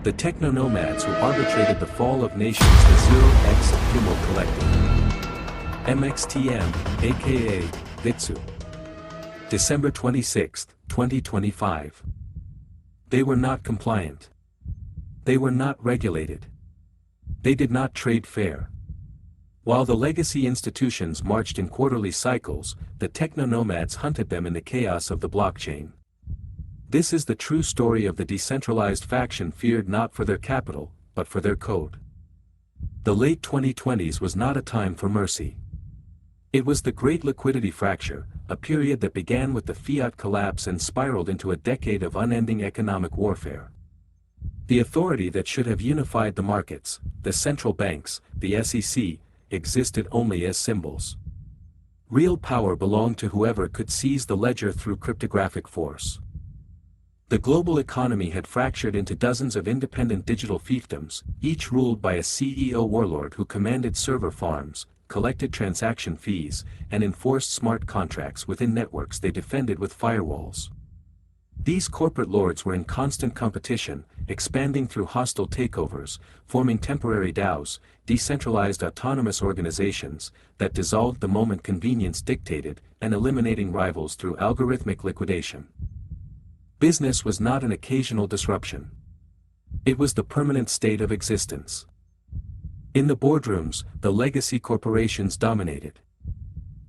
The Techno-Nomads who arbitrated the fall of nations, the 0x-Fumo collective. MXTM, aka Vitsu. December 26, 2025. They were not compliant. They were not regulated. They did not trade fair. While the legacy institutions marched in quarterly cycles, the Techno-Nomads hunted them in the chaos of the blockchain. This is the true story of the decentralized faction feared not for their capital, but for their code. The late 2020s was not a time for mercy. It was the Great Liquidity Fracture, a period that began with the fiat collapse and spiraled into a decade of unending economic warfare. The authority that should have unified the markets, the central banks, the SEC, existed only as symbols. Real power belonged to whoever could seize the ledger through cryptographic force. The global economy had fractured into dozens of independent digital fiefdoms, each ruled by a CEO-Warlord who commanded server farms, collected transaction fees, and enforced smart contracts within networks they defended with firewalls. These corporate lords were in constant competition, expanding through hostile takeovers, forming temporary DAOs, Decentralized Autonomous Organizations, that dissolved the moment convenience dictated, and eliminating rivals through algorithmic liquidation. Business was not an occasional disruption. It was the permanent state of existence. In the boardrooms, the legacy corporations dominated.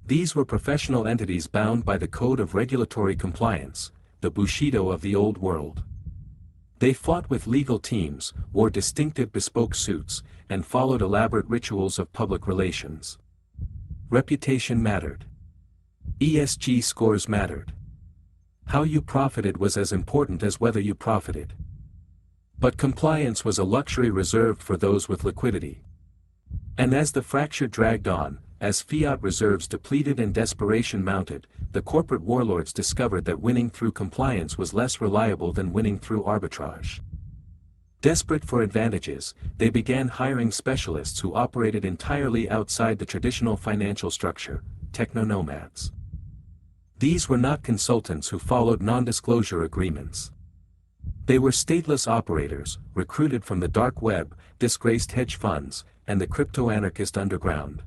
These were professional entities bound by the code of regulatory compliance, the Bushido of the old world. They fought with legal teams, wore distinctive bespoke suits, and followed elaborate rituals of public relations. Reputation mattered. ESG scores mattered. How you profited was as important as whether you profited. But compliance was a luxury reserved for those with liquidity. And as the fracture dragged on, as fiat reserves depleted and desperation mounted, the corporate warlords discovered that winning through compliance was less reliable than winning through arbitrage. Desperate for advantages, they began hiring specialists who operated entirely outside the traditional financial structure, Techno-Nomads. These were not consultants who followed non-disclosure agreements. They were stateless operators, recruited from the dark web, disgraced hedge funds, and the crypto-anarchist underground.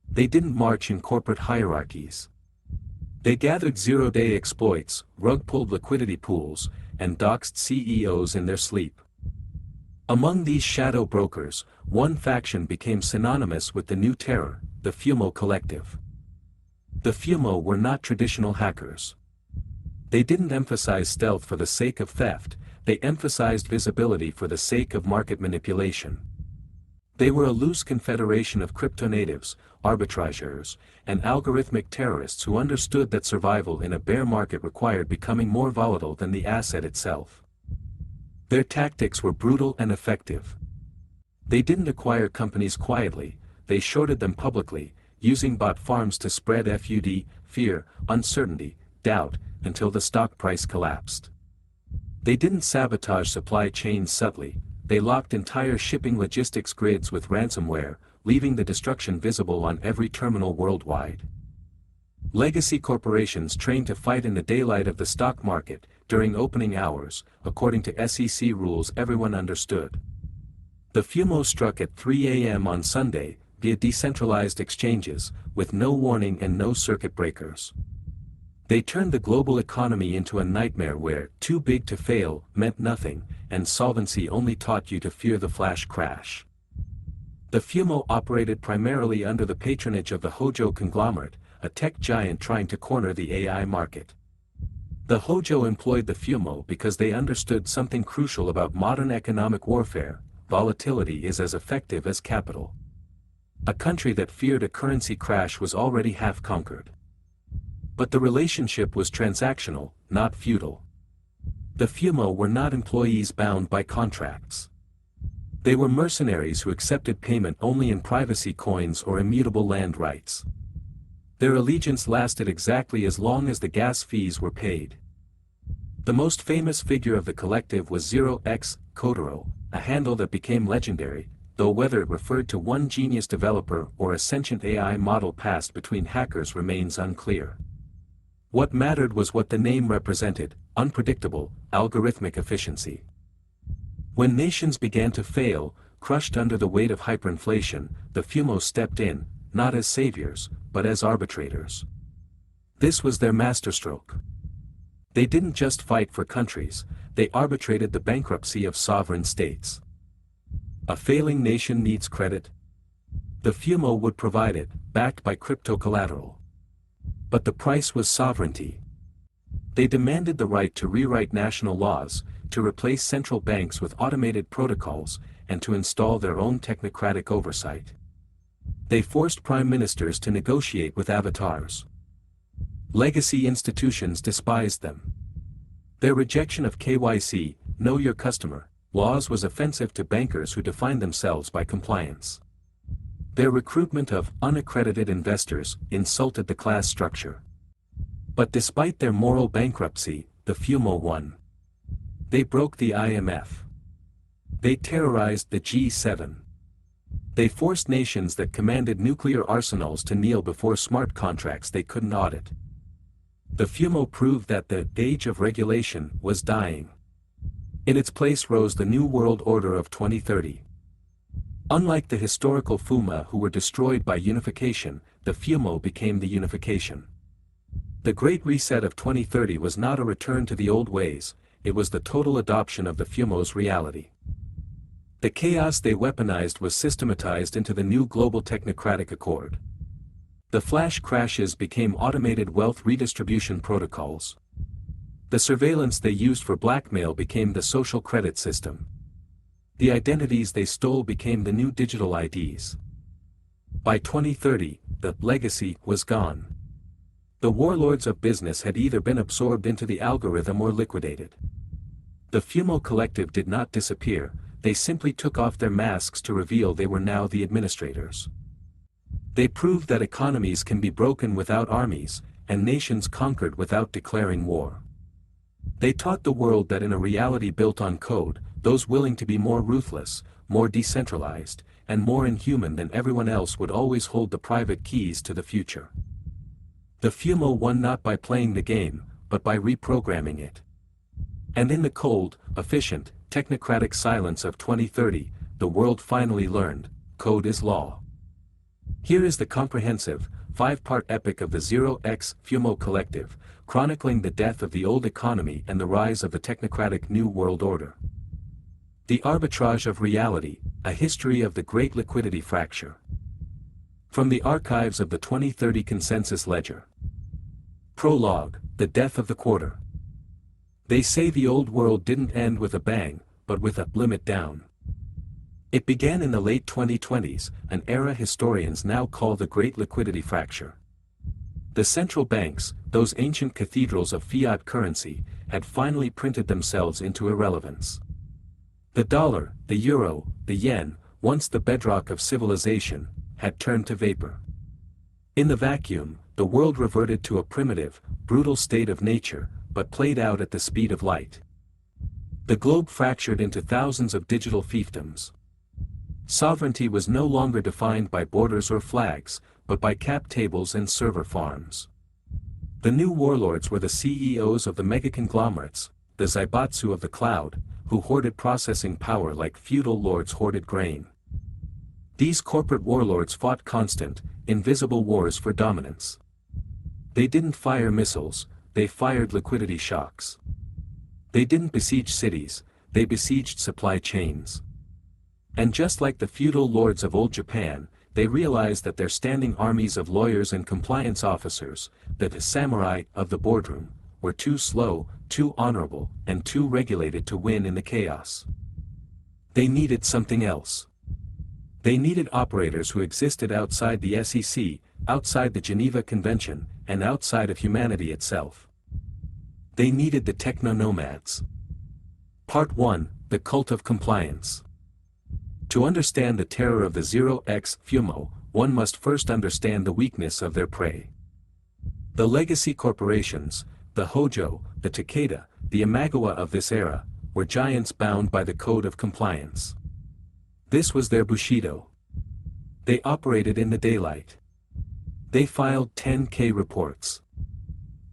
They didn't march in corporate hierarchies. They gathered zero-day exploits, rug-pulled liquidity pools, and doxed CEOs in their sleep. Among these shadow brokers, one faction became synonymous with the new terror, the Fumo collective. The Fumo were not traditional hackers. They didn't emphasize stealth for the sake of theft, they emphasized visibility for the sake of market manipulation. They were a loose confederation of crypto-natives, arbitrageurs, and algorithmic terrorists who understood that survival in a bear market required becoming more volatile than the asset itself. Their tactics were brutal and effective. They didn't acquire companies quietly, they shorted them publicly, using bot farms to spread FUD, fear, uncertainty, doubt, until the stock price collapsed. They didn't sabotage supply chains subtly, they locked entire shipping logistics grids with ransomware, leaving the destruction visible on every terminal worldwide. Legacy corporations trained to fight in the daylight of the stock market, during opening hours, according to SEC rules everyone understood. The Fumo struck at 3 a.m. on Sunday, via decentralized exchanges, with no warning and no circuit breakers. They turned the global economy into a nightmare where too big to fail meant nothing, and solvency only taught you to fear the flash crash. The Fumo operated primarily under the patronage of the Hojo conglomerate, a tech giant trying to corner the AI market. The Hojo employed the Fumo because they understood something crucial about modern economic warfare: volatility is as effective as capital. A country that feared a currency crash was already half conquered. But the relationship was transactional, not feudal. The Fumo were not employees bound by contracts. They were mercenaries who accepted payment only in privacy coins or immutable land rights. Their allegiance lasted exactly as long as the gas fees were paid. The most famous figure of the collective was 0x-Fumo, a handle that became legendary, though whether it referred to one genius developer or a sentient AI model passed between hackers remains unclear. What mattered was what the name represented: unpredictable, algorithmic efficiency. When nations began to fail, crushed under the weight of hyperinflation, the FUMO stepped in, not as saviors, but as arbitrators. This was their masterstroke. They didn't just fight for countries, they arbitrated the bankruptcy of sovereign states. A failing nation needs credit. The FUMO would provide it, backed by crypto collateral. But the price was sovereignty. They demanded the right to rewrite national laws, to replace central banks with automated protocols, and to install their own technocratic oversight. They forced prime ministers to negotiate with avatars. Legacy institutions despised them. Their rejection of KYC, know your customer, laws was offensive to bankers who defined themselves by compliance. Their recruitment of unaccredited investors insulted the class structure. But despite their moral bankruptcy, the FUMO won. They broke the IMF. They terrorized the G7. They forced nations that commanded nuclear arsenals to kneel before smart contracts they couldn't audit. The FUMO proved that the age of regulation was dying. In its place rose the New World Order of 2030. Unlike the historical FUMA who were destroyed by unification, the FUMO became the unification. The Great Reset of 2030 was not a return to the old ways, it was the total adoption of the FUMO's reality. The chaos they weaponized was systematized into the new global technocratic accord. The flash crashes became automated wealth redistribution protocols. The surveillance they used for blackmail became the social credit system. The identities they stole became the new digital IDs. By 2030, the legacy was gone. The warlords of business had either been absorbed into the algorithm or liquidated. The FUMO collective did not disappear, they simply took off their masks to reveal they were now the administrators. They proved that economies can be broken without armies, and nations conquered without declaring war. They taught the world that in a reality built on code, those willing to be more ruthless, more decentralized, and more inhuman than everyone else would always hold the private keys to the future. The FUMO won not by playing the game, but by reprogramming it. And in the cold, efficient, technocratic silence of 2030, the world finally learned, code is law. Here is the comprehensive, 5-part epic of the 0x-Fumo collective, chronicling the death of the old economy and the rise of the technocratic New World Order. The Arbitrage of Reality, a history of the Great Liquidity Fracture. From the archives of the 2030 Consensus Ledger. Prologue, the death of the quarter. They say the old world didn't end with a bang, but with a limit down. It began in the late 2020s, an era historians now call the Great Liquidity Fracture. The central banks, those ancient cathedrals of fiat currency, had finally printed themselves into irrelevance. The dollar, the euro, the yen, once the bedrock of civilization, had turned to vapor. In the vacuum, the world reverted to a primitive, brutal state of nature, but played out at the speed of light. The globe fractured into thousands of digital fiefdoms. Sovereignty was no longer defined by borders or flags, but by cap tables and server farms. The new warlords were the CEOs of the mega-conglomerates, the Zaibatsu of the cloud, who hoarded processing power like feudal lords hoarded grain. These corporate warlords fought constant, invisible wars for dominance. They didn't fire missiles, they fired liquidity shocks. They didn't besiege cities, they besieged supply chains. And just like the feudal lords of old Japan, they realized that their standing armies of lawyers and compliance officers, the samurai of the boardroom, were too slow, too honorable, and too regulated to win in the chaos. They needed something else. They needed operators who existed outside the SEC, outside the Geneva Convention, and outside of humanity itself. They needed the Techno-Nomads. Part 1, The Cult of Compliance. To understand the terror of the 0x-Fumo, one must first understand the weakness of their prey. The legacy corporations, the Hojo, the Takeda, the Imagawa of this era, were giants bound by the code of compliance. This was their Bushido. They operated in the daylight. They filed 10K reports.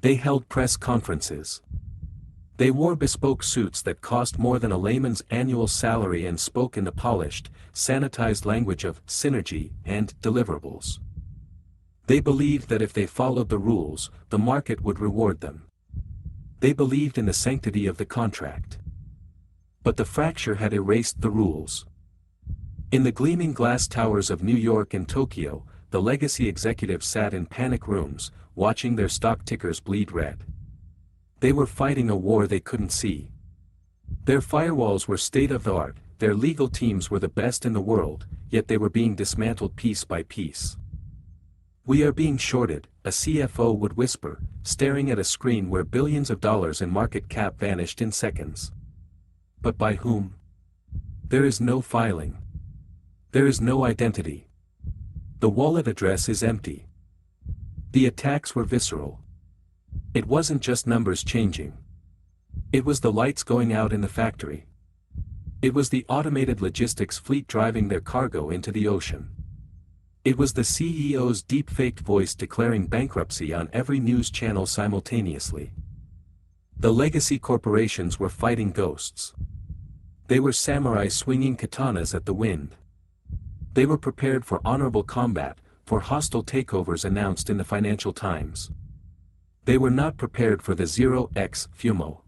They held press conferences. They wore bespoke suits that cost more than a layman's annual salary and spoke in the polished, sanitized language of synergy and deliverables. They believed that if they followed the rules, the market would reward them. They believed in the sanctity of the contract. But the fracture had erased the rules. In the gleaming glass towers of New York and Tokyo, the legacy executives sat in panic rooms, watching their stock tickers bleed red. They were fighting a war they couldn't see. Their firewalls were state-of-the-art, their legal teams were the best in the world, yet they were being dismantled piece by piece. "We are being shorted," a CFO would whisper, staring at a screen where billions of dollars in market cap vanished in seconds. But by whom? There is no filing. There is no identity. The wallet address is empty. The attacks were visceral. It wasn't just numbers changing. It was the lights going out in the factory. It was the automated logistics fleet driving their cargo into the ocean. It was the CEO's deep-faked voice declaring bankruptcy on every news channel simultaneously. The legacy corporations were fighting ghosts. They were samurai swinging katanas at the wind. They were prepared for honorable combat, for hostile takeovers announced in the Financial Times. They were not prepared for the 0x-Fumo.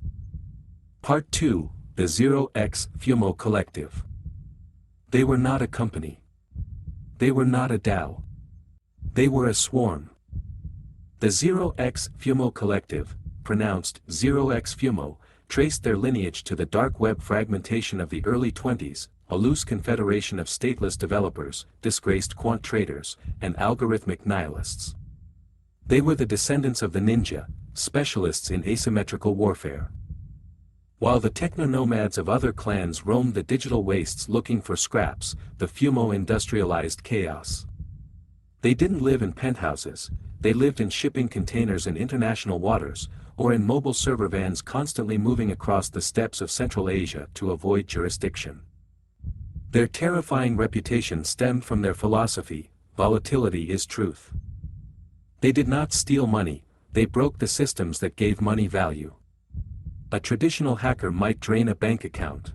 Part 2, the 0x-Fumo Collective. They were not a company. They were not a DAO. They were a swarm. The 0x-Fumo Collective, pronounced 0x-Fumo, traced their lineage to the dark web fragmentation of the early 20s, a loose confederation of stateless developers, disgraced quant traders, and algorithmic nihilists. They were the descendants of the ninja, specialists in asymmetrical warfare. While the Techno-Nomads of other clans roamed the digital wastes looking for scraps, the Fumo industrialized chaos. They didn't live in penthouses, they lived in shipping containers in international waters, or in mobile server vans constantly moving across the steppes of Central Asia to avoid jurisdiction. Their terrifying reputation stemmed from their philosophy: volatility is truth. They did not steal money, they broke the systems that gave money value. A traditional hacker might drain a bank account.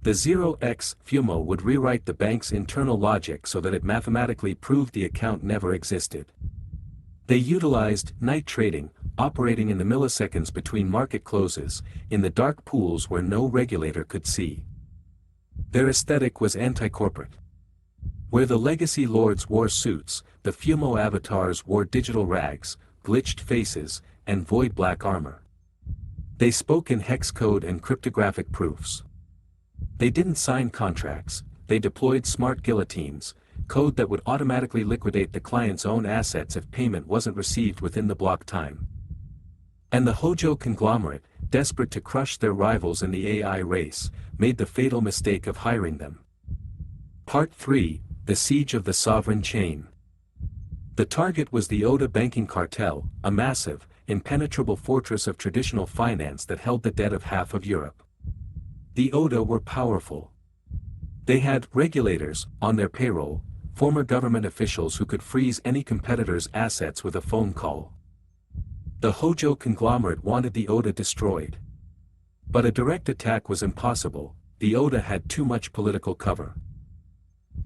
The 0x-Fumo would rewrite the bank's internal logic so that it mathematically proved the account never existed. They utilized night trading, operating in the milliseconds between market closes, in the dark pools where no regulator could see. Their aesthetic was anti-corporate. Where the legacy lords wore suits, the Fumo avatars wore digital rags, glitched faces, and void black armor. They spoke in hex code and cryptographic proofs. They didn't sign contracts, they deployed smart guillotines, code that would automatically liquidate the client's own assets if payment wasn't received within the block time. And the Hojo conglomerate, desperate to crush their rivals in the AI race, made the fatal mistake of hiring them. Part 3, the Siege of the Sovereign Chain. The target was the ODA banking cartel, a massive, impenetrable fortress of traditional finance that held the debt of half of Europe. The ODA were powerful. They had regulators on their payroll, former government officials who could freeze any competitor's assets with a phone call. The Hojo conglomerate wanted the ODA destroyed. But a direct attack was impossible, the ODA had too much political cover.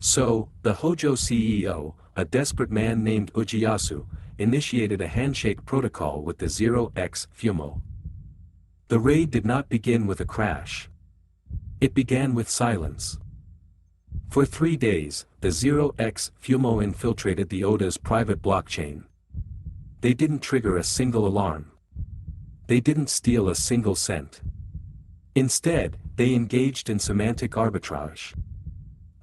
So, the Hojo CEO, a desperate man named Ujiyasu, initiated a handshake protocol with the 0x-Fumo. The raid did not begin with a crash. It began with silence. For 3 days, the 0x-Fumo infiltrated the ODA's private blockchain. They didn't trigger a single alarm. They didn't steal a single cent. Instead, they engaged in semantic arbitrage.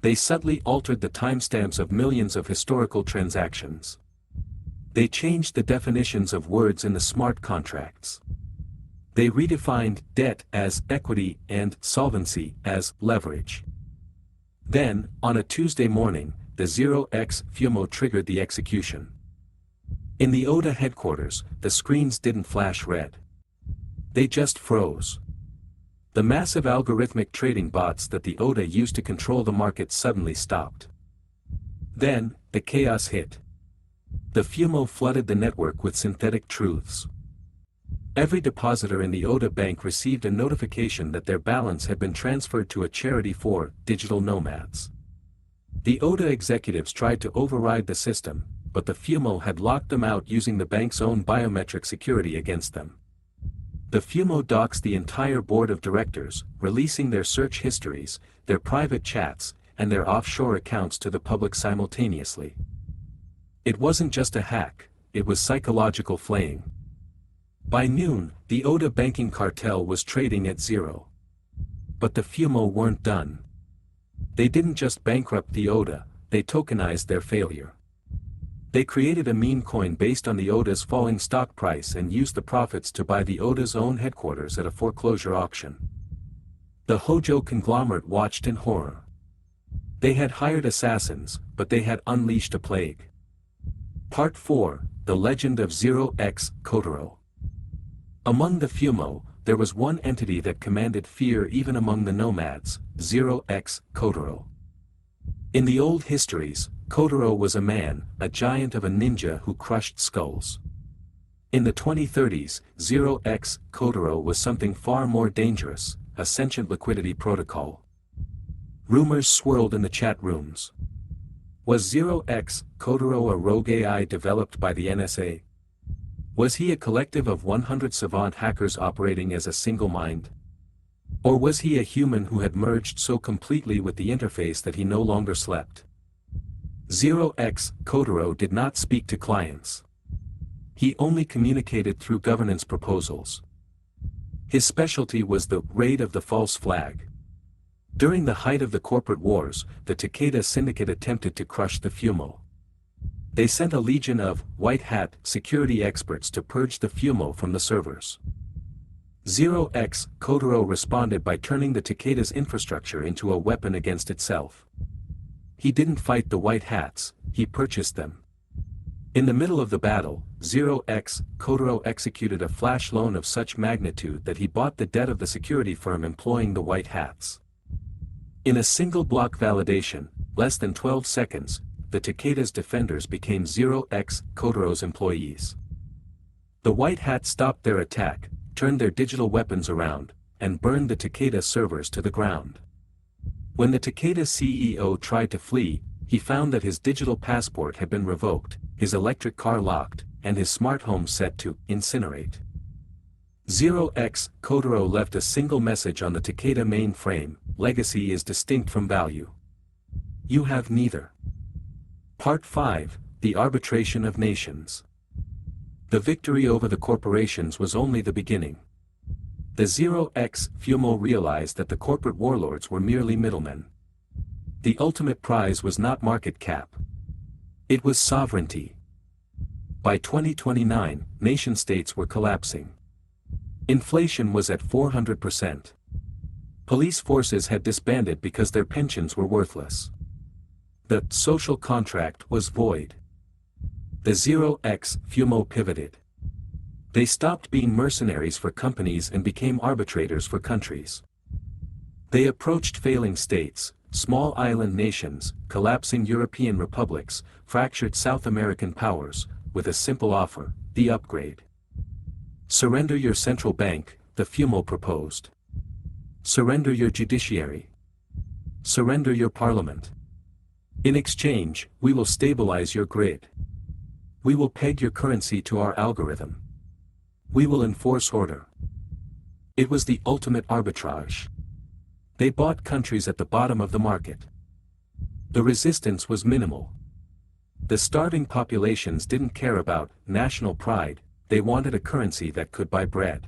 They subtly altered the timestamps of millions of historical transactions. They changed the definitions of words in the smart contracts. They redefined debt as equity and solvency as leverage. Then, on a Tuesday morning, the 0x-Fumo triggered the execution. In the ODA headquarters, the screens didn't flash red. They just froze. The massive algorithmic trading bots that the ODA used to control the market suddenly stopped. Then, the chaos hit. The Fumo flooded the network with synthetic truths. Every depositor in the ODA bank received a notification that their balance had been transferred to a charity for digital nomads. The ODA executives tried to override the system, but the FUMO had locked them out using the bank's own biometric security against them. The FUMO doxed the entire board of directors, releasing their search histories, their private chats, and their offshore accounts to the public simultaneously. It wasn't just a hack, it was psychological flaying. By noon, the ODA banking cartel was trading at zero. But the FUMO weren't done. They didn't just bankrupt the ODA, they tokenized their failure. They created a meme coin based on the ODA's falling stock price and used the profits to buy the ODA's own headquarters at a foreclosure auction. The Hojo conglomerate watched in horror. They had hired assassins, but they had unleashed a plague. Part 4, The Legend of 0x-Fumo. Among the FUMO, there was one entity that commanded fear even among the nomads, 0x-Fumo. In the old histories, Kotaro was a man, a giant of a ninja who crushed skulls. In the 2030s, 0x-Fumo was something far more dangerous, a sentient liquidity protocol. Rumors swirled in the chat rooms. Was 0x-Fumo a rogue AI developed by the NSA? Was he a collective of 100 savant hackers operating as a single mind? Or was he a human who had merged so completely with the interface that he no longer slept? 0x-Fumo did not speak to clients. He only communicated through governance proposals. His specialty was the raid of the false flag. During the height of the corporate wars, the Takeda Syndicate attempted to crush the FUMO. They sent a legion of white hat security experts to purge the FUMO from the servers. 0x-Fumo responded by turning the Takeda's infrastructure into a weapon against itself. He didn't fight the white hats, he purchased them. In the middle of the battle, 0x-Fumo executed a flash loan of such magnitude that he bought the debt of the security firm employing the white hats. In a single block validation, less than 12 seconds, the Takeda's defenders became 0x-Fumo's employees. The white hats stopped their attack, turned their digital weapons around, and burned the Takeda servers to the ground. When the Takeda CEO tried to flee, he found that his digital passport had been revoked, his electric car locked, and his smart home set to incinerate. 0x-Fumo left a single message on the Takeda mainframe: legacy is distinct from value. You have neither. Part 5, The Arbitration of Nations. The victory over the corporations was only the beginning. The 0x-Fumo realized that the corporate warlords were merely middlemen. The ultimate prize was not market cap. It was sovereignty. By 2029, nation-states were collapsing. Inflation was at 400%. Police forces had disbanded because their pensions were worthless. The social contract was void. The 0x-Fumo pivoted. They stopped being mercenaries for companies and became arbitrators for countries. They approached failing states, small island nations, collapsing European republics, fractured South American powers, with a simple offer: the upgrade. Surrender your central bank, the FUMO proposed. Surrender your judiciary. Surrender your parliament. In exchange, we will stabilize your grid. We will peg your currency to our algorithm. We will enforce order. It was the ultimate arbitrage. They bought countries at the bottom of the market. The resistance was minimal. The starving populations didn't care about national pride, they wanted a currency that could buy bread.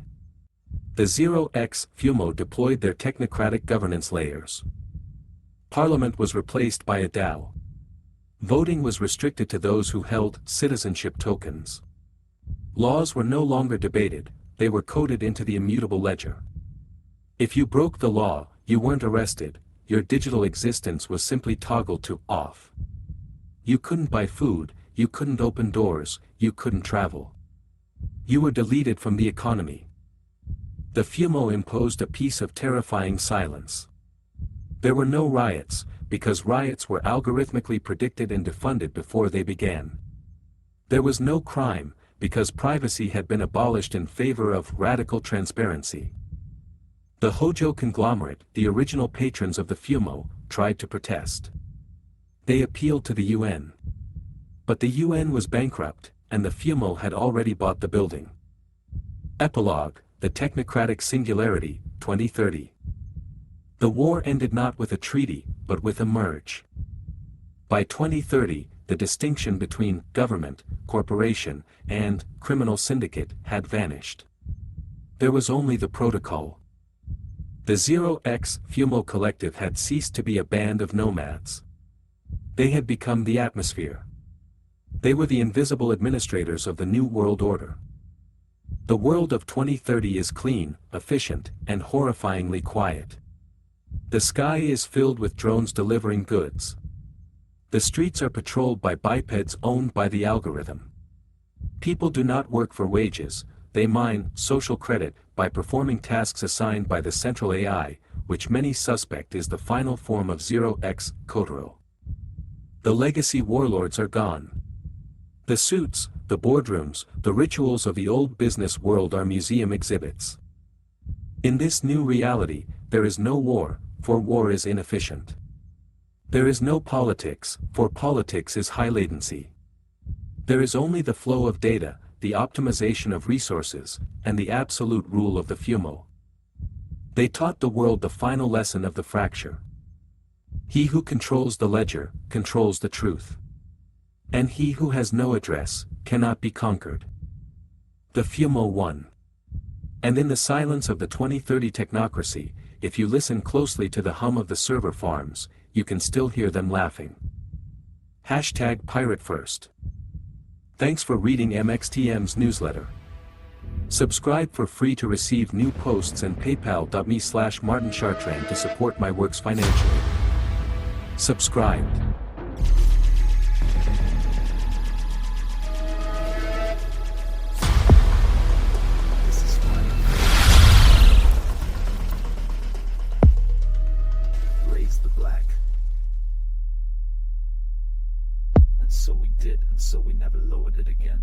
The 0x-Fumo deployed their technocratic governance layers. Parliament was replaced by a DAO. Voting was restricted to those who held citizenship tokens. Laws were no longer debated, they were coded into the immutable ledger. If you broke the law, you weren't arrested, your digital existence was simply toggled to off. You couldn't buy food, you couldn't open doors, you couldn't travel. You were deleted from the economy. The FUMO imposed a piece of terrifying silence. There were no riots, because riots were algorithmically predicted and defunded before they began. There was no crime, because privacy had been abolished in favor of radical transparency. The Hojo conglomerate, the original patrons of the Fumo, tried to protest. They appealed to the UN. But the UN was bankrupt, and the Fumo had already bought the building. Epilogue, the Technocratic Singularity, 2030. The war ended not with a treaty, but with a merge. By 2030, the distinction between government, corporation, and criminal syndicate had vanished. There was only the protocol. The 0x-Fumo collective had ceased to be a band of nomads. They had become the atmosphere. They were the invisible administrators of the New World Order. The world of 2030 is clean, efficient, and horrifyingly quiet. The sky is filled with drones delivering goods. The streets are patrolled by bipeds owned by the algorithm. People do not work for wages, they mine social credit by performing tasks assigned by the central AI, which many suspect is the final form of 0x-Fumo. The legacy warlords are gone. The suits, the boardrooms, the rituals of the old business world are museum exhibits. In this new reality, there is no war, for war is inefficient. There is no politics, for politics is high latency. There is only the flow of data, the optimization of resources, and the absolute rule of the Fumo. They taught the world the final lesson of the fracture. He who controls the ledger, controls the truth. And he who has no address, cannot be conquered. The Fumo won. And in the silence of the 2030 technocracy, if you listen closely to the hum of the server farms, you can still hear them laughing. #PirateFirst. Thanks for reading MXTM's newsletter. Subscribe for free to receive new posts and paypal.me/MartinChartrand to support my works financially. Subscribed. So we did, and so we never lowered it again.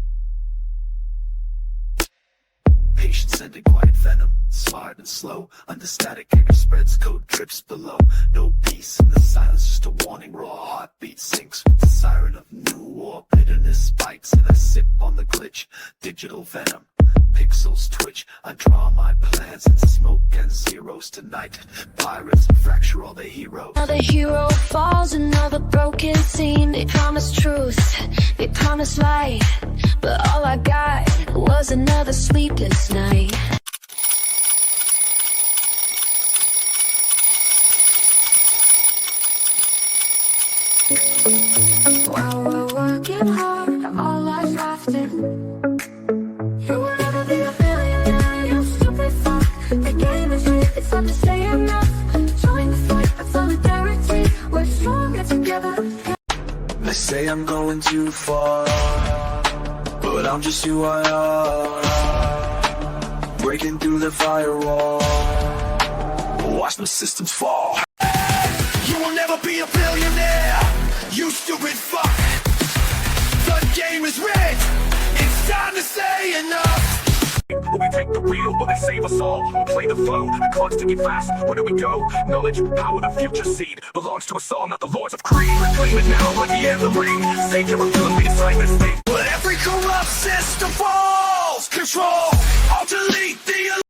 Patience and a quiet venom, smart and slow. Under static, kicker spreads, code drips below. No peace in the silence, just a warning. Raw heartbeat sinks with the siren of new war. Bitterness spikes, and I sip on the glitch. Digital venom, pixels twitch. I draw my plans into smoke and zeros tonight. Pirates fracture all the heroes. Another hero falls, another broken scene. They promised truth, they promised light, but all I got was another sleepless night. While we're working hard, all lies lasting. You will never be a billionaire, you stupid fuck. The game is rigged, it's time to say enough. Join the fight of solidarity, we're stronger together. They say I'm going too far, but I'm just who I are. Breaking through the firewall, watch the systems fall. You will never be a billionaire, you stupid fuck. The game is rigged, it's time to say enough. Will we take the wheel? Will they save us all? We'll play the flow, the clock's ticking fast. Where do we go? Knowledge, power, the future seed belongs to us all, not the lords of greed. Claim it now like the anthem ring. Save your ability to sign this thing. But every corrupt system falls. Control, I'll delete the